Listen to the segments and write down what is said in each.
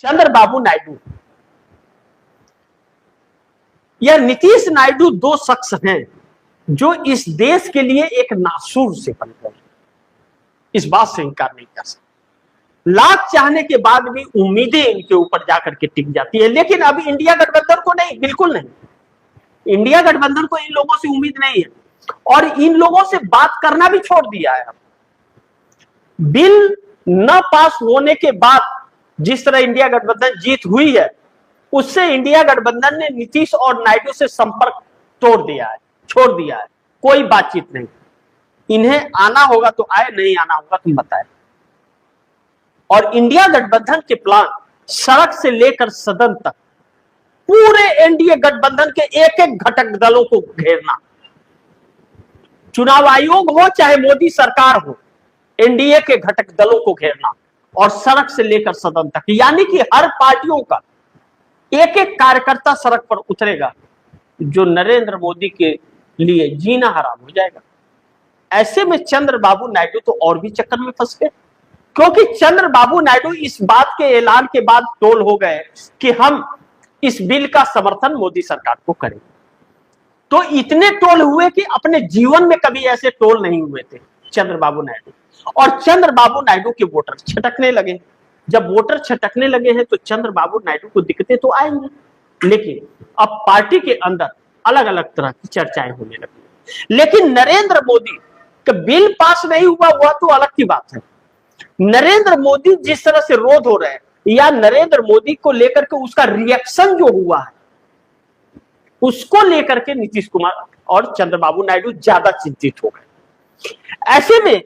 चंद्रबाबू नायडू या नीतीश नायडू दो शख्स हैं जो इस देश के लिए एक नासूर से बन गए। इस बात से इनकार नहीं कर सकते। लाख चाहने के बाद भी उम्मीदें इनके ऊपर जाकर के टिक जाती है, लेकिन अब इंडिया गठबंधन को नहीं, बिल्कुल नहीं। इंडिया गठबंधन को इन लोगों से उम्मीद नहीं है और इन लोगों से बात करना भी छोड़ दिया है। बिल न पास होने के बाद जिस तरह इंडिया गठबंधन जीत हुई है, उससे इंडिया गठबंधन ने नीतीश और नायडू से संपर्क तोड़ दिया है, छोड़ दिया है। कोई बातचीत नहीं। इन्हें आना होगा तो आए, नहीं आना होगा तुम बताए। और इंडिया गठबंधन के प्लान सड़क से लेकर सदन तक पूरे एनडीए गठबंधन के एक एक घटक दलों को घेरना, चुनाव आयोग हो चाहे मोदी सरकार हो, एनडीए के घटक दलों को घेरना और सड़क से लेकर सदन तक, यानी कि हर पार्टियों का एक एक कार्यकर्ता सड़क पर उतरेगा, जो नरेंद्र मोदी के लिए जीना हराम हो जाएगा। ऐसे में चंद्रबाबू नायडू तो और भी चक्कर में फंस गए, क्योंकि चंद्रबाबू नायडू इस बात के ऐलान के बाद टोल हो गए कि हम इस बिल का समर्थन मोदी सरकार को करें। तो इतने टोल हुए कि अपने जीवन में कभी ऐसे टोल नहीं हुए थे चंद्रबाबू नायडू। और चंद्रबाबू नायडू के वोटर छटकने लगे। जब वोटर छटकने लगे हैं तो चंद्रबाबू नायडू को दिक्कतें तो आएंगी, लेकिन अब पार्टी के अंदर अलग अलग तरह की चर्चाएं होने लगी। लेकिन नरेंद्र मोदी का बिल पास नहीं हुआ, वह तो अलग की बात है। नरेंद्र मोदी जिस तरह से रोध हो रहे हैं, या नरेंद्र मोदी को लेकर के उसका रिएक्शन जो हुआ है, उसको लेकर के नीतीश कुमार और चंद्रबाबू नायडू ज्यादा चिंतित हो गए। ऐसे में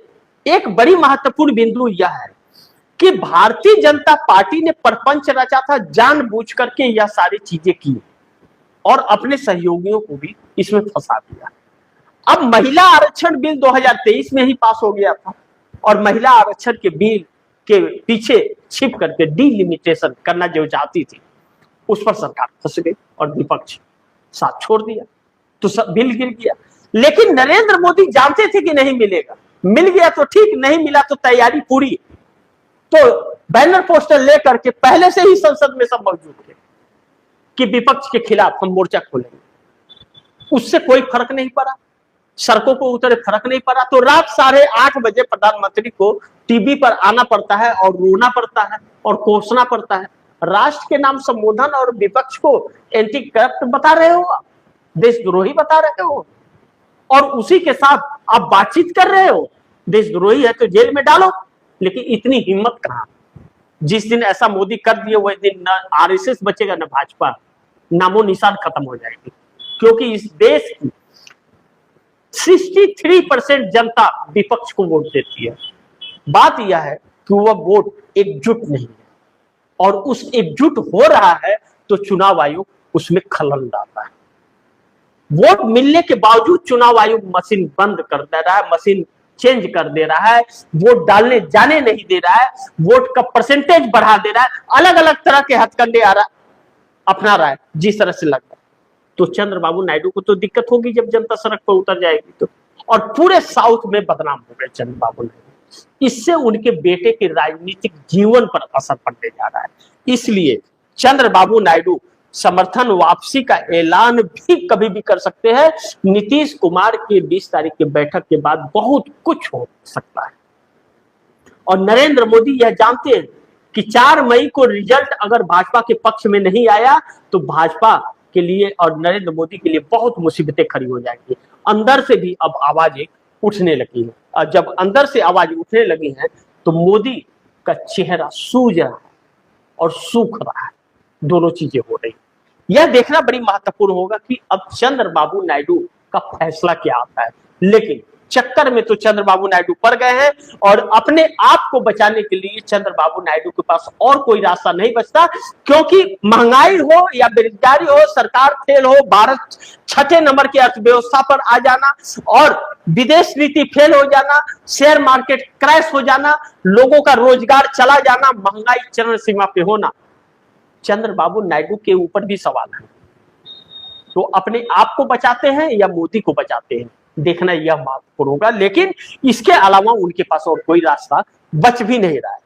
एक बड़ी महत्वपूर्ण बिंदु यह है कि भारतीय जनता पार्टी ने प्रपंच रचा था, जानबूझ करके यह सारी चीजें की और अपने सहयोगियों को भी इसमें फंसा दिया। अब महिला आरक्षण बिल 2023 में ही पास हो गया था और महिला आरक्षण के बिल के पीछे छिप करके डिलिमिटेशन करना जो चाहती थी, उस पर सरकार फंस गई और विपक्ष साथ छोड़ दिया, तो सब बिल गिर गया। लेकिन नरेंद्र मोदी जानते थे कि नहीं मिलेगा, मिल गया तो ठीक, नहीं मिला तो तैयारी पूरी। तो बैनर पोस्टर लेकर के पहले से ही संसद में सब मौजूद थे कि विपक्ष के खिलाफ हम मोर्चा खोलेंगे। उससे कोई फर्क नहीं पड़ा, सड़कों को उतरे फर्क नहीं पड़ा। तो रात 8:30 बजे प्रधानमंत्री को टीवी पर आना पड़ता है और रोना पड़ता है और कोसना पड़ता है। राष्ट्र के नाम संबोधन और विपक्ष को एंटी करप्ट बता रहे हो, देशद्रोही बता रहे हो, और उसी के साथ आप बातचीत कर रहे हो। देशद्रोही है तो जेल में डालो, लेकिन इतनी हिम्मत कहां। जिस दिन ऐसा मोदी कर दिए वही दिन न आरएसएस बचेगा न भाजपा, नामो निशान खत्म हो जाएगी। क्योंकि इस देश की 63% जनता विपक्ष को वोट देती है। बात यह है कि वह वोट एकजुट नहीं है, और उस एकजुट हो रहा है तो चुनाव आयोग उसमें खलल डालता है। वोट मिलने के बावजूद चुनाव आयोग मशीन बंद कर दे रहा है, मशीन चेंज कर दे रहा है, वोट डालने जाने नहीं दे रहा है, वोट का परसेंटेज बढ़ा दे रहा है, अलग अलग तरह के हथकंडे अपना रहा है जिस तरह से लगता है। तो चंद्रबाबू नायडू को तो दिक्कत होगी जब जनता सड़क पर उतर जाएगी तो। और पूरे साउथ में बदनाम हो गए चंद्रबाबू नायडू। इससे उनके बेटे के राजनीतिक जीवन पर असर पड़ने जा रहा है। इसलिए चंद्रबाबू नायडू समर्थन वापसी का ऐलान भी कभी भी कर सकते हैं। नीतीश कुमार के 20 तारीख की बैठक के बाद बहुत कुछ हो सकता है। और नरेंद्र मोदी यह जानते हैं कि 4 मई को रिजल्ट अगर भाजपा के पक्ष में नहीं आया तो भाजपा के लिए और नरेंद्र मोदी के लिए बहुत मुसीबतें खड़ी हो जाएंगी। अंदर से भी अब आवाजें उठने लगी हैं, और जब अंदर से आवाज उठने लगी हैं तो मोदी का चेहरा सूज रहा है और सूख रहा है, दोनों चीजें हो रही। यह देखना बड़ी महत्वपूर्ण होगा कि अब चंद्रबाबू नायडू का फैसला क्या आता है। लेकिन चक्कर में तो चंद्रबाबू नायडू पड़ गए हैं, और अपने आप को बचाने के लिए चंद्रबाबू नायडू के पास और कोई रास्ता नहीं बचता। क्योंकि महंगाई हो या बेरोजगारी हो, सरकार फेल हो, भारत 6ठे नंबर की अर्थव्यवस्था पर आ जाना और विदेश नीति फेल हो जाना, शेयर मार्केट क्रैश हो जाना, लोगों का रोजगार चला जाना, महंगाई चरम सीमा पे होना, चंद्रबाबू नायडू के ऊपर भी सवाल है। तो अपने आप को बचाते हैं या मोदी को बचाते हैं, देखना यह महत्वपूर्ण होगा। लेकिन इसके अलावा उनके पास और कोई रास्ता बच भी नहीं रहा है।